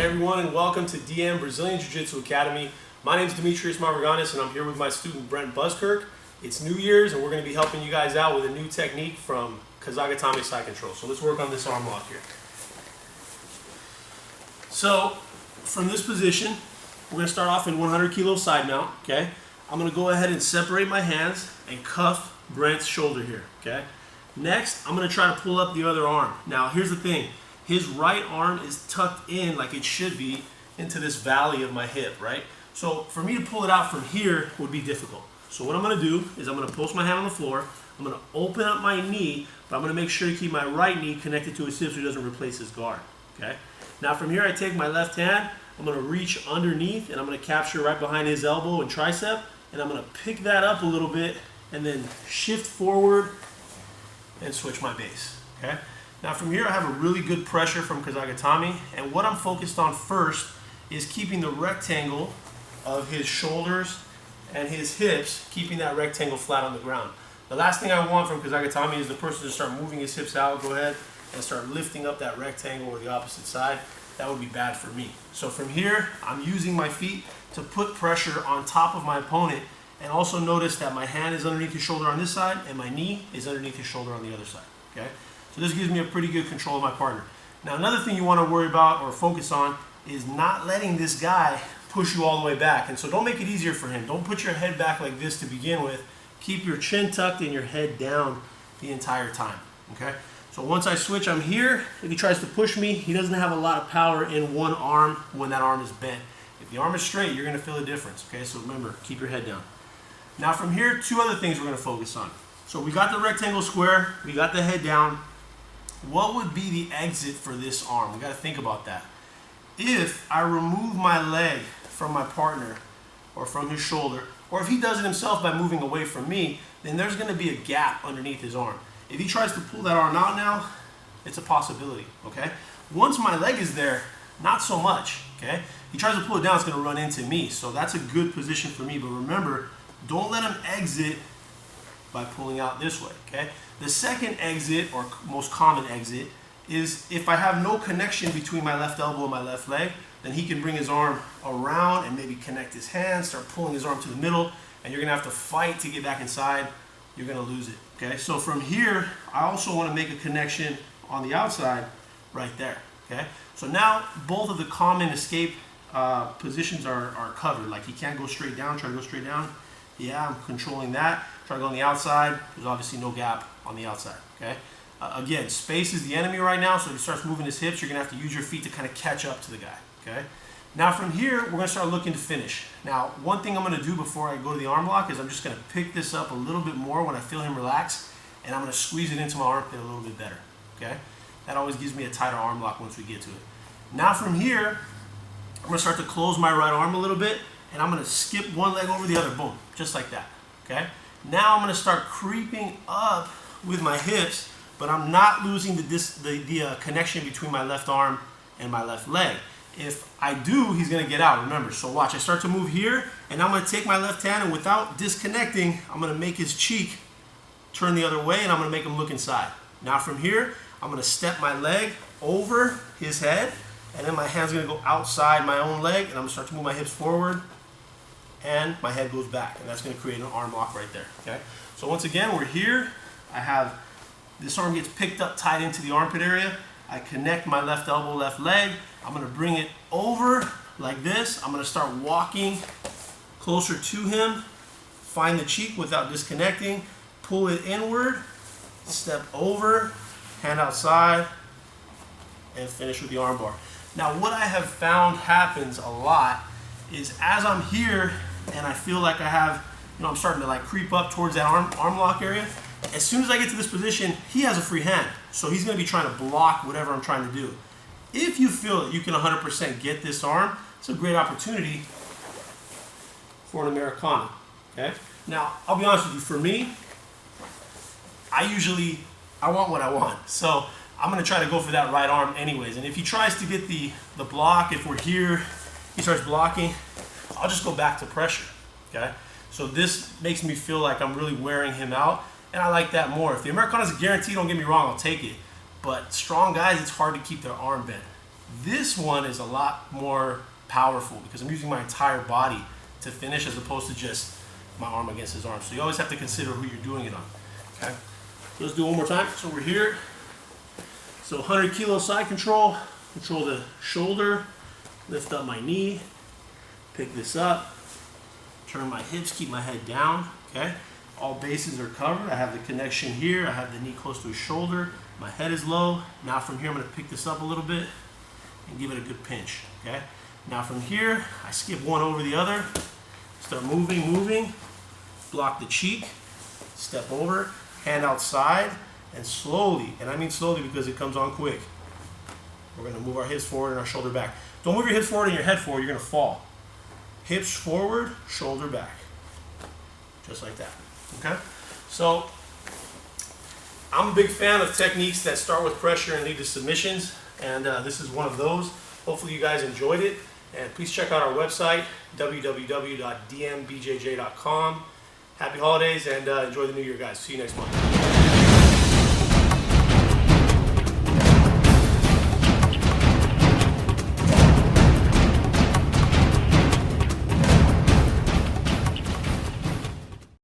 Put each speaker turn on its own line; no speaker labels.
Hey everyone, and welcome to DM Brazilian Jiu-Jitsu Academy. My name is Mavraganis, and I'm here with my student Brent Buskirk. It's New Year's, and we're going to be helping you guys out with a new technique from Kesa Gatame side control. So let's work on this arm lock here. So from this position, we're going to start off in 100 kilo side mount. Okay, I'm going to go ahead and separate my hands and cuff Brent's shoulder here. Okay. Next, I'm going to try to pull up the other arm. Now, here's the thing. His right arm is tucked in like it should be into this valley of my hip, right? So for me to pull it out from here would be difficult. So what I'm going to do is I'm going to post my hand on the floor. I'm going to open up my knee, but I'm going to make sure to keep my right knee connected to his hip so he doesn't replace his guard, okay? Now from here, I take my left hand. I'm going to reach underneath, and I'm going to capture right behind his elbow and tricep, and I'm going to pick that up a little bit and then shift forward and switch my base, okay? Now from here, I have a really good pressure from Kesa Gatame, and what I'm focused on first is keeping the rectangle of his shoulders and his hips, keeping that rectangle flat on the ground. The last thing I want from Kesa Gatame is the person to start moving his hips out, go ahead, and start lifting up that rectangle or the opposite side. That would be bad for me. So from here, I'm using my feet to put pressure on top of my opponent, and also notice that my hand is underneath his shoulder on this side, and my knee is underneath his shoulder on the other side, okay? So this gives me a pretty good control of my partner. Now another thing you want to worry about or focus on is not letting this guy push you all the way back. And so don't make it easier for him. Don't put your head back like this to begin with. Keep your chin tucked and your head down the entire time, okay? So once I switch, I'm here. If he tries to push me, he doesn't have a lot of power in one arm when that arm is bent. If the arm is straight, you're going to feel a difference, okay? So remember, keep your head down. Now from here, two other things we're going to focus on. So we got the rectangle square, we got the head down. What would be the exit for this arm? We got to think about that. If I remove my leg from my partner or from his shoulder, or if he does it himself by moving away from me, then there's going to be a gap underneath his arm. If he tries to pull that arm out now, it's a possibility, okay? Once my leg is there, not so much, okay? He tries to pull it down, it's going to run into me, so that's a good position for me. But remember, don't let him exit by pulling out this way, okay? The second exit, or most common exit, is if I have no connection between my left elbow and my left leg, then he can bring his arm around and maybe connect his hands, start pulling his arm to the middle, and you're gonna have to fight to get back inside. You're gonna lose it, okay? So from here, I also wanna make a connection on the outside right there, okay? So now both of the common escape positions are covered. Like he can't go straight down, try to go straight down. Yeah, I'm controlling that. Try to go on the outside. There's obviously no gap on the outside, okay? Again, space is the enemy right now, so if he starts moving his hips, you're going to have to use your feet to kind of catch up to the guy, okay? Now from here, we're going to start looking to finish. Now, one thing I'm going to do before I go to the arm lock is I'm just going to pick this up a little bit more when I feel him relax, and I'm going to squeeze it into my armpit a little bit better, okay? That always gives me a tighter arm lock once we get to it. Now from here, I'm going to start to close my right arm a little bit, and I'm going to skip one leg over the other, boom, just like that, okay? Now I'm going to start creeping up with my hips, but I'm not losing the connection between my left arm and my left leg. If I do, he's going to get out, remember. So watch, I start to move here, and I'm going to take my left hand, and without disconnecting, I'm going to make his cheek turn the other way, and I'm going to make him look inside. Now from here, I'm going to step my leg over his head, and then my hand's going to go outside my own leg, and I'm going to start to move my hips forward, and my head goes back, and that's going to create an arm lock right there, okay? So once again, we're here. I have, this arm gets picked up tight into the armpit area. I connect my left elbow, left leg. I'm going to bring it over like this. I'm going to start walking closer to him, find the cheek without disconnecting, pull it inward, step over, hand outside, and finish with the arm bar. Now what I have found happens a lot is as I'm here and I feel like I have, I'm starting to like creep up towards that arm lock area, as soon as I get to this position, he has a free hand. So he's going to be trying to block whatever I'm trying to do. If you feel that you can 100% get this arm, it's a great opportunity for an Americana, okay? Now, I'll be honest with you, for me, I want what I want. So I'm going to try to go for that right arm anyways. And if he tries to get the block, if we're here, he starts blocking, I'll just go back to pressure, okay? So this makes me feel like I'm really wearing him out, and I like that more. If the Americana's a guarantee, don't get me wrong, I'll take it. But strong guys, it's hard to keep their arm bent. This one is a lot more powerful because I'm using my entire body to finish as opposed to just my arm against his arm. So you always have to consider who you're doing it on. Okay, so let's do it one more time. So we're here. So 100 kilo side control, control the shoulder, lift up my knee, pick this up, turn my hips, keep my head down, okay? All bases are covered. I have the connection here. I have the knee close to his shoulder. My head is low. Now from here, I'm gonna pick this up a little bit and give it a good pinch, okay? Now from here, I skip one over the other, start moving, block the cheek, step over, hand outside, and slowly, and I mean slowly because it comes on quick, we're gonna move our hips forward and our shoulder back. Don't move your hips forward and your head forward, you're gonna fall. Hips forward, shoulder back. Just like that, okay? So, I'm a big fan of techniques that start with pressure and lead to submissions, and this is one of those. Hopefully you guys enjoyed it, and please check out our website, www.dmbjj.com. Happy holidays, and enjoy the new year, guys. See you next month.